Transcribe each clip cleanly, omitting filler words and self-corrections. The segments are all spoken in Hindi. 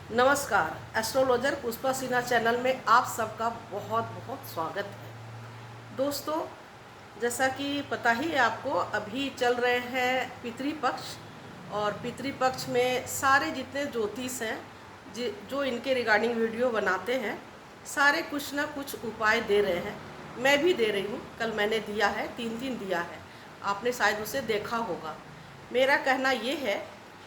नमस्कार। एस्ट्रोलॉजर पुष्पा सिन्हा चैनल में आप सबका बहुत बहुत स्वागत है। दोस्तों, जैसा कि पता ही है आपको, अभी चल रहे हैं पितृपक्ष। और पितृपक्ष में सारे जितने ज्योतिष हैं जो इनके रिगार्डिंग वीडियो बनाते हैं, सारे कुछ ना कुछ उपाय दे रहे हैं। मैं भी दे रही हूँ, कल मैंने दिया है, 3 दिन दिया है, आपने शायद उसे देखा होगा। मेरा कहना ये है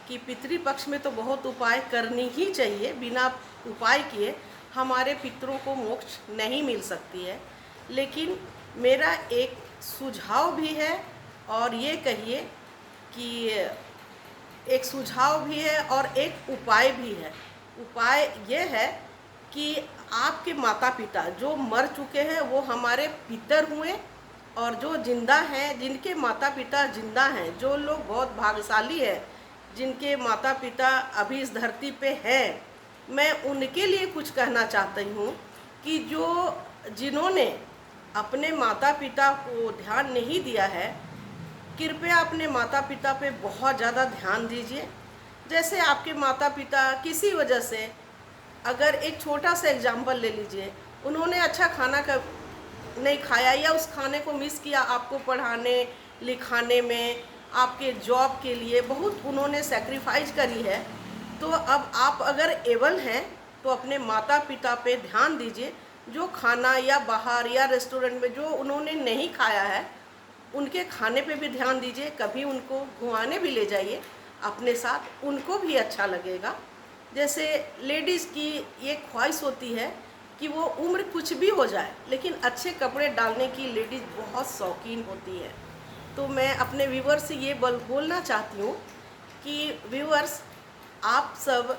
कि पितृपक्ष में तो बहुत उपाय करनी ही चाहिए। बिना उपाय किए हमारे पितरों को मोक्ष नहीं मिल सकती है। लेकिन मेरा एक सुझाव भी है, और ये कहिए कि एक सुझाव भी है और एक उपाय भी है। उपाय ये है कि आपके माता पिता जो मर चुके हैं वो हमारे पितर हुए, और जो जिंदा हैं, जिनके माता पिता जिंदा हैं, जो लोग बहुत भाग्यशाली हैं, जिनके माता पिता अभी इस धरती पे हैं, मैं उनके लिए कुछ कहना चाहती हूँ कि जिन्होंने अपने माता पिता को ध्यान नहीं दिया है, कृपया अपने माता पिता पे बहुत ज़्यादा ध्यान दीजिए। जैसे आपके माता पिता किसी वजह से, अगर एक छोटा सा एग्जाम्पल ले लीजिए, उन्होंने अच्छा खाना का नहीं खाया या उस खाने को मिस किया, आपको पढ़ाने लिखाने में, आपके जॉब के लिए बहुत उन्होंने सेक्रीफाइस करी है। तो अब आप अगर एबल हैं तो अपने माता पिता पे ध्यान दीजिए। जो खाना या बाहर या रेस्टोरेंट में जो उन्होंने नहीं खाया है, उनके खाने पे भी ध्यान दीजिए। कभी उनको घुमाने भी ले जाइए अपने साथ, उनको भी अच्छा लगेगा। जैसे लेडीज़ की ये ख्वाहिश होती है कि वो उम्र कुछ भी हो जाए, लेकिन अच्छे कपड़े डालने की लेडीज़ बहुत शौकीन होती है। तो मैं अपने व्यूअर्स से ये बोलना चाहती हूँ कि व्यूअर्स, आप सब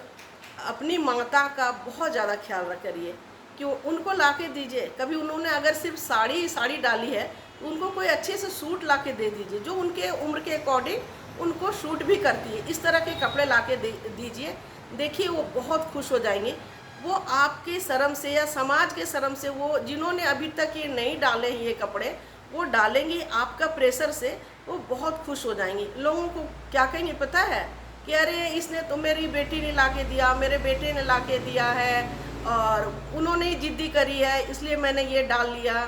अपनी माता का बहुत ज़्यादा ख्याल करिए। क्यों, उनको ला के दीजिए। कभी उन्होंने अगर सिर्फ साड़ी डाली है, तो उनको कोई अच्छे से सूट ला के दे दीजिए जो उनके उम्र के अकॉर्डिंग उनको सूट भी करती है। इस तरह के कपड़े ला के दीजिए। देखिए, वो बहुत खुश हो जाएंगे। वो आपके शर्म से या समाज के शर्म से, वो जिन्होंने अभी तक ये नहीं डाले हैं ये कपड़े, वो डालेंगे आपका प्रेशर से, वो बहुत खुश हो जाएंगी। लोगों को क्या कहेंगे पता है कि अरे इसने तो, मेरी बेटी ने ला के दिया, मेरे बेटे ने ला के दिया है, और उन्होंने ही जिद्दी करी है इसलिए मैंने ये डाल लिया।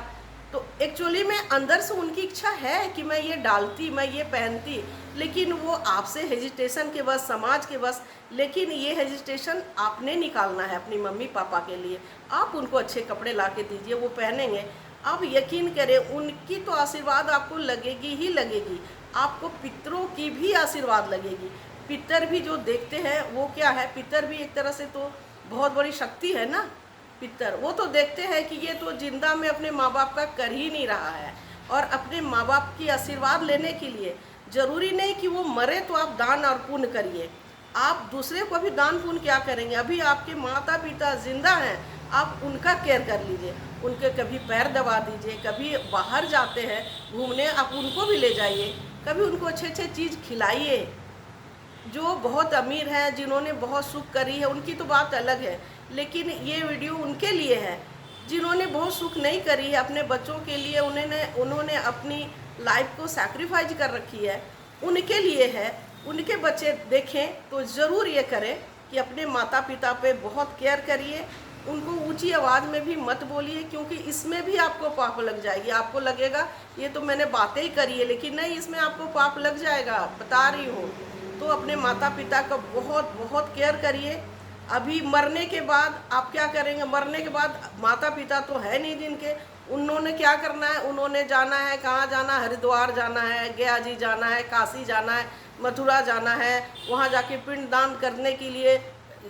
तो एक्चुअली में अंदर से उनकी इच्छा है कि मैं ये डालती, मैं ये पहनती, लेकिन वो आपसे हेजिटेशन के बस, समाज के बस। लेकिन ये हेजिटेशन आपने निकालना है अपनी मम्मी पापा के लिए। आप उनको अच्छे कपड़े ला के दीजिए, वो पहनेंगे। आप यकीन करें, उनकी तो आशीर्वाद आपको लगेगी ही लगेगी। आपको पितरों की भी आशीर्वाद लगेगी। पितर भी जो देखते हैं वो क्या है, पितर भी एक तरह से तो बहुत बड़ी शक्ति है ना। पितर वो तो देखते हैं कि ये तो जिंदा में अपने माँ बाप का कर ही नहीं रहा है, और अपने माँ बाप की आशीर्वाद लेने के लिए जरूरी नहीं कि वो मरे तो आप दान और पुण्य करिए। आप दूसरे को भी दान पुण्य क्या करेंगे? अभी आपके माता पिता जिंदा हैं, आप उनका केयर कर लीजिए। उनके कभी पैर दबा दीजिए, कभी बाहर जाते हैं घूमने, आप उनको भी ले जाइए, कभी उनको अच्छे अच्छे चीज़ खिलाइए। जो बहुत अमीर हैं, जिन्होंने बहुत सुख करी है, उनकी तो बात अलग है, लेकिन ये वीडियो उनके लिए है जिन्होंने बहुत सुख नहीं करी है अपने बच्चों के लिए। उन्होंने अपनी लाइफ को सैक्रिफाइस कर रखी है, उनके लिए है। उनके बच्चे देखें तो ज़रूर ये करें कि अपने माता पिता पे बहुत केयर करिए। उनको ऊंची आवाज़ में भी मत बोलिए, क्योंकि इसमें भी आपको पाप लग जाएगी। आपको लगेगा ये तो मैंने बातें ही करी है, लेकिन नहीं, इसमें आपको पाप लग जाएगा, बता रही हूँ। तो अपने माता पिता का बहुत बहुत केयर करिए। अभी मरने के बाद आप क्या करेंगे? मरने के बाद माता पिता तो है नहीं जिनके, उन्होंने क्या करना है? उन्होंने जाना है, कहाँ जाना है? हरिद्वार जाना है, गया जी जाना है, काशी जाना है, मथुरा जाना है। वहाँ जाके पिंड दान करने के लिए,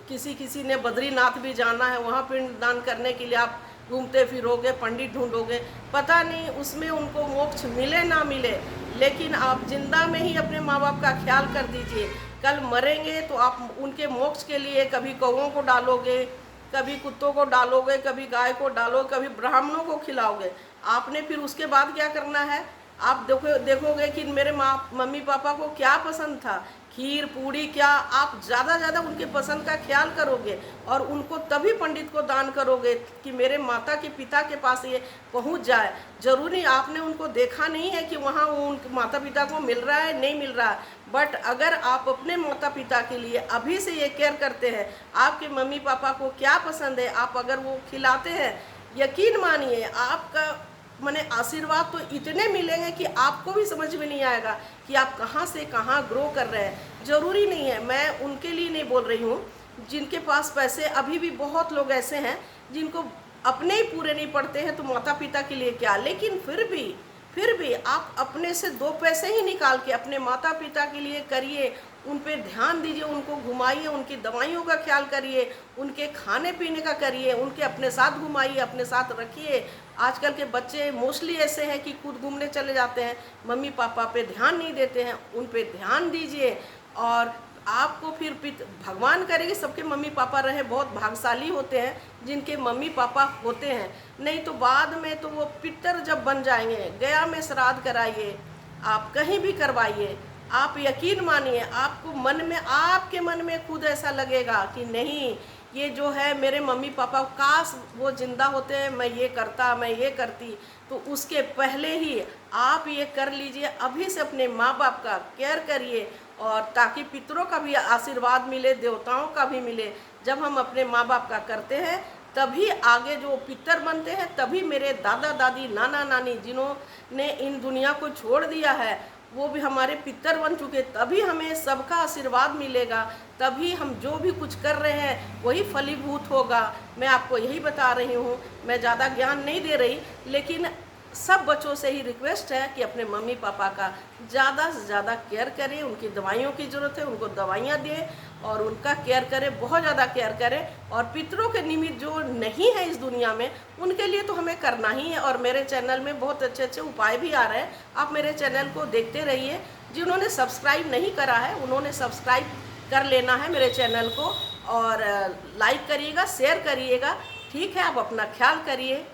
किसी ने बद्रीनाथ भी जाना है, वहाँ पिंड दान करने के लिए आप घूमते फिरोगे, पंडित ढूंढोगे, पता नहीं उसमें उनको मोक्ष मिले ना मिले। लेकिन आप जिंदा में ही अपने माँ बाप का ख्याल कर दीजिए। कल मरेंगे तो आप उनके मोक्ष के लिए कभी कौवों को डालोगे, कभी कुत्तों को डालोगे, कभी गाय को डालोगे, कभी ब्राह्मणों को खिलाओगे। आपने फिर उसके बाद क्या करना है? आप देखोगे कि मेरे मम्मी पापा को क्या पसंद था, खीर पूड़ी क्या आप ज़्यादा उनके पसंद का ख्याल करोगे और उनको तभी पंडित को दान करोगे कि मेरे माता के पिता के पास ये पहुंच जाए। ज़रूरी आपने उनको देखा नहीं है कि वहाँ वो उनके माता पिता को मिल रहा है नहीं मिल रहा है, बट अगर आप अपने माता पिता के लिए अभी से ये केयर करते हैं, आपके मम्मी पापा को क्या पसंद है आप अगर वो खिलाते हैं, यकीन मानिए आपका माने आशीर्वाद तो इतने मिलेंगे कि आपको भी समझ में नहीं आएगा कि आप कहाँ से कहाँ ग्रो कर रहे हैं। ज़रूरी नहीं है, मैं उनके लिए नहीं बोल रही हूँ जिनके पास पैसे, अभी भी बहुत लोग ऐसे हैं जिनको अपने ही पूरे नहीं पड़ते हैं तो माता पिता के लिए क्या, लेकिन फिर भी आप अपने से 2 पैसे ही निकाल के अपने माता पिता के लिए करिए, उन पे ध्यान दीजिए, उनको घुमाइए, उनकी दवाइयों का ख्याल करिए, उनके खाने पीने का करिए, उनके अपने साथ घुमाइए, अपने साथ रखिए। आजकल के बच्चे मोस्टली ऐसे हैं कि खुद घूमने चले जाते हैं, मम्मी पापा पे ध्यान नहीं देते हैं, उन पे ध्यान दीजिए। और आपको फिर भगवान करेगी सबके मम्मी पापा रहे, बहुत भाग्यशाली होते हैं जिनके मम्मी पापा होते हैं, नहीं तो बाद में तो वो पितर जब बन जाएंगे। गया में श्राद्ध कराइए, आप कहीं भी करवाइए, आप यकीन मानिए आपको आपके मन में खुद ऐसा लगेगा कि नहीं ये जो है मेरे मम्मी पापा काश वो जिंदा होते हैं, मैं ये करता मैं ये करती। तो उसके पहले ही आप ये कर लीजिए, अभी से अपने माँ बाप का केयर करिए और ताकि पितरों का भी आशीर्वाद मिले, देवताओं का भी मिले। जब हम अपने माँ बाप का करते हैं तभी आगे जो पितर बनते हैं, तभी मेरे दादा दादी नाना नानी जिन्होंने इन दुनिया को छोड़ दिया है वो भी हमारे पितर बन चुके, तभी हमें सबका आशीर्वाद मिलेगा, तभी हम जो भी कुछ कर रहे हैं वही फलीभूत होगा। मैं आपको यही बता रही हूँ, मैं ज़्यादा ज्ञान नहीं दे रही, लेकिन सब बच्चों से ही रिक्वेस्ट है कि अपने मम्मी पापा का ज़्यादा से ज़्यादा केयर करें, उनकी दवाइयों की ज़रूरत है उनको दवाइयाँ दें और उनका केयर करें, बहुत ज़्यादा केयर करें। और पितरों के निमित्त जो नहीं है इस दुनिया में उनके लिए तो हमें करना ही है। और मेरे चैनल में बहुत अच्छे अच्छे उपाय भी आ रहे हैं, आप मेरे चैनल को देखते रहिए। जिन्होंने सब्सक्राइब नहीं करा है उन्होंने सब्सक्राइब कर लेना है मेरे चैनल को, और लाइक करिएगा, शेयर करिएगा। ठीक है, आप अपना ख्याल करिए।